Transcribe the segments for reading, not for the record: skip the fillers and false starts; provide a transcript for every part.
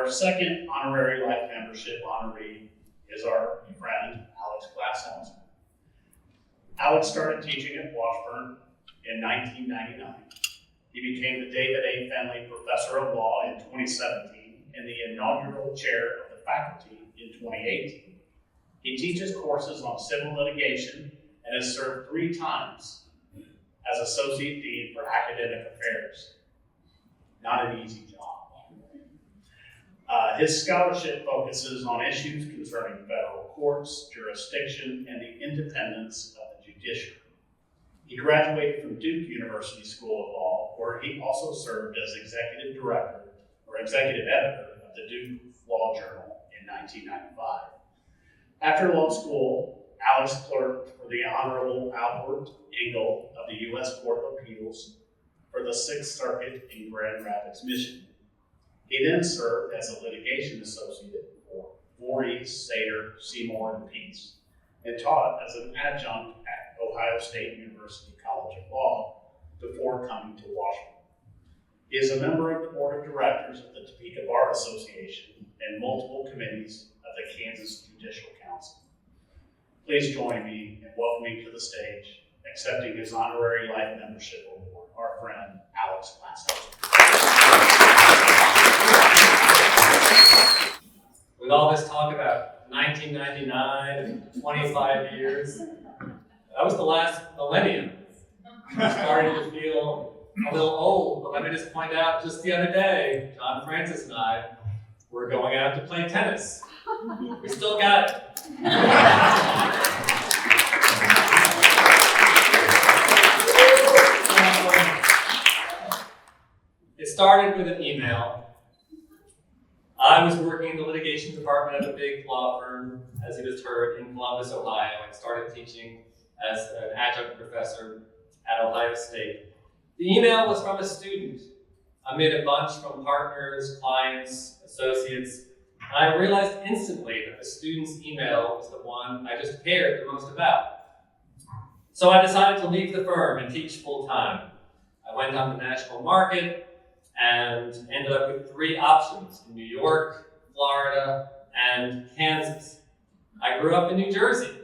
Our second honorary life membership honoree is our friend, Alex Glashausser. Alex started teaching at Washburn in 1999. He became the David A. Fenley Professor of Law in 2017 and the inaugural chair of the faculty in 2018. He teaches courses on civil litigation and has served 3 times as Associate Dean for Academic Affairs. Not an easy job. His scholarship focuses on issues concerning federal courts, jurisdiction, and the independence of the judiciary. He graduated from Duke University School of Law, where he also served as executive director or executive editor of the Duke Law Journal in 1995. After law school, Alex clerked for the Honorable Albert Engel of the U.S. Court of Appeals for the 6th Circuit in Grand Rapids, Michigan. He then served as a litigation associate for Voorhees, Sater, Seymour, and Peace, and taught as an adjunct at Ohio State University College of Law before coming to Washburn. He is a member of the board of directors of the Topeka Bar Association and multiple committees of the Kansas Judicial Council. Please join me in welcoming to the stage, accepting his honorary life membership award, our friend Alex Glashausser. With all this talk about 1999 and 25 years, that was the last millennium. I started to feel a little old, but let me just point out, just the other day, John Francis and I were going out to play tennis. We still got it. It started with an email. I was working in the litigation department of a big law firm, as you just heard, in Columbus, Ohio, and started teaching as an adjunct professor at Ohio State. The email was from a student amid a bunch from partners, clients, associates, and I realized instantly that the student's email was the one I just cared the most about. So I decided to leave the firm and teach full-time. I went on the national market and ended up with 3 options in New York, Florida, and Kansas. I grew up in New Jersey,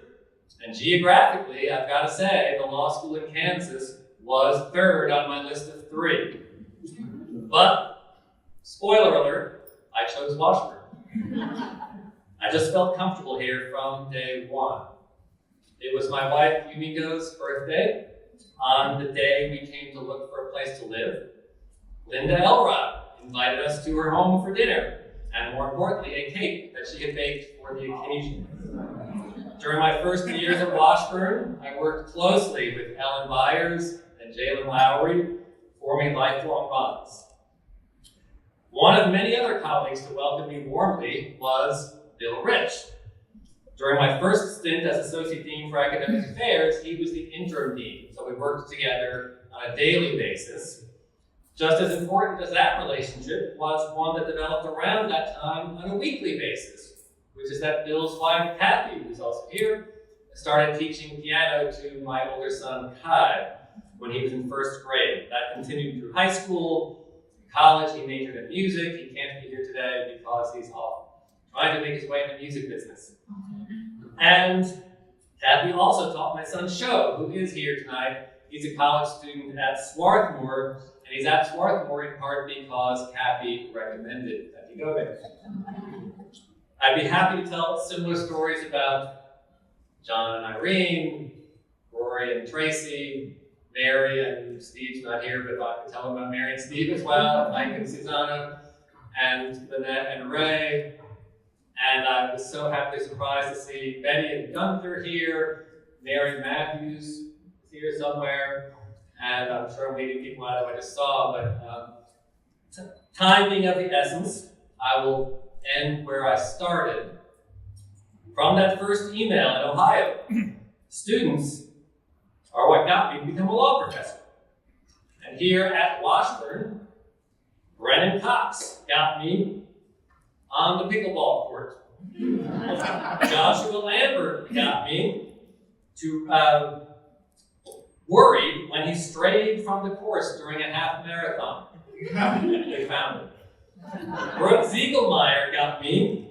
and geographically, I've got to say, the law school in Kansas was 3rd on my list of 3. But, spoiler alert, I chose Washburn. I just felt comfortable here from day one. It was my wife Yumiko's birthday. On the day we came to look for a place to live, Linda Elrod invited us to her home for dinner, and more importantly, a cake that she had baked for the occasion. During my first few years at Washburn, I worked closely with Ellen Byers and Jalen Lowry, forming lifelong bonds. One of many other colleagues to welcome me warmly was Bill Rich. During my first stint as Associate Dean for Academic Affairs, he was the interim dean, so we worked together on a daily basis. Just as important as that relationship was one that developed around that time on a weekly basis, which is that Bill's wife, Kathy, who's also here, started teaching piano to my older son, Kai, when he was in 1st grade. That continued through high school, college. He majored in music. He can't be here today because he's off trying to make his way in the music business. And Kathy also taught my son, Sho, who is here tonight. He's a college student at Swarthmore, and he's at Swarthmore in part because Kathy recommended that he go there. I'd be happy to tell similar stories about John and Irene, Rory and Tracy, Mary, and Steve's not here, but I could tell about Mary and Steve as well, Mike and Susanna, and Lynette and Ray. And I was so happily surprised to see Betty and Gunther here, Mary Matthews is here somewhere, and I'm sure I'm leaving people out of I just saw, but time being of the essence, I will end where I started. From that first email in Ohio, students are what got me to become a law professor. And here at Washburn, Brennan Cox got me on the pickleball court. Joshua Lambert got me to worry when he strayed from the course during a half marathon. They found him. Brooke Ziegelmeyer got me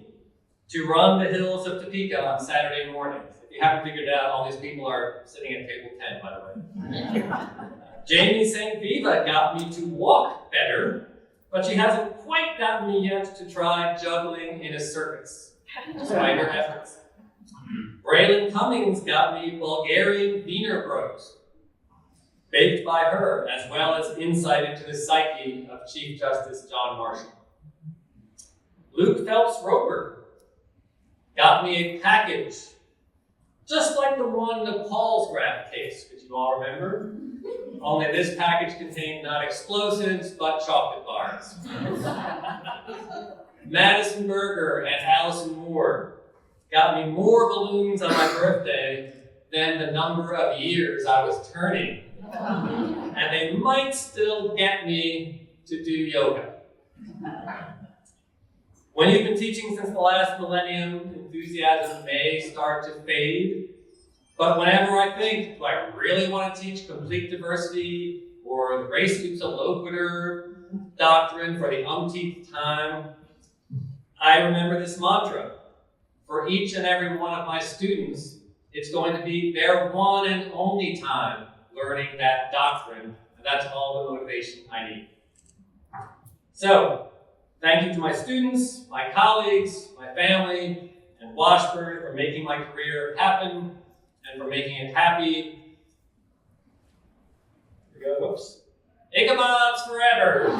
to run the hills of Topeka on Saturday mornings. If you haven't figured it out, all these people are sitting at table 10, by the way. Jamie St. Viva got me to walk better, but she hasn't quite gotten me yet to try juggling in a circus, despite her efforts. Braylon Cummings got me Bulgarian Wiener Bros, baked by her, as well as insight into the psyche of Chief Justice John Marshall. Luke Phelps Roper got me a package, just like the one in the Paulsgraf case, which you all remember. Only this package contained not explosives, but chocolate bars. Madison Berger and Allison Moore got me more balloons on my birthday than the number of years I was turning. And they might still get me to do yoga. When you've been teaching since the last millennium, enthusiasm may start to fade. But whenever I think, do I really want to teach complete diversity or the res ipsa loquitur doctrine for the umpteenth time, I remember this mantra. For each and every one of my students, it's going to be their one and only time learning that doctrine, and that's all the motivation I need. So, thank you to my students, my colleagues, my family, and Washburn for making my career happen and for making it happy. Here we go, whoops. Ichabod's forever!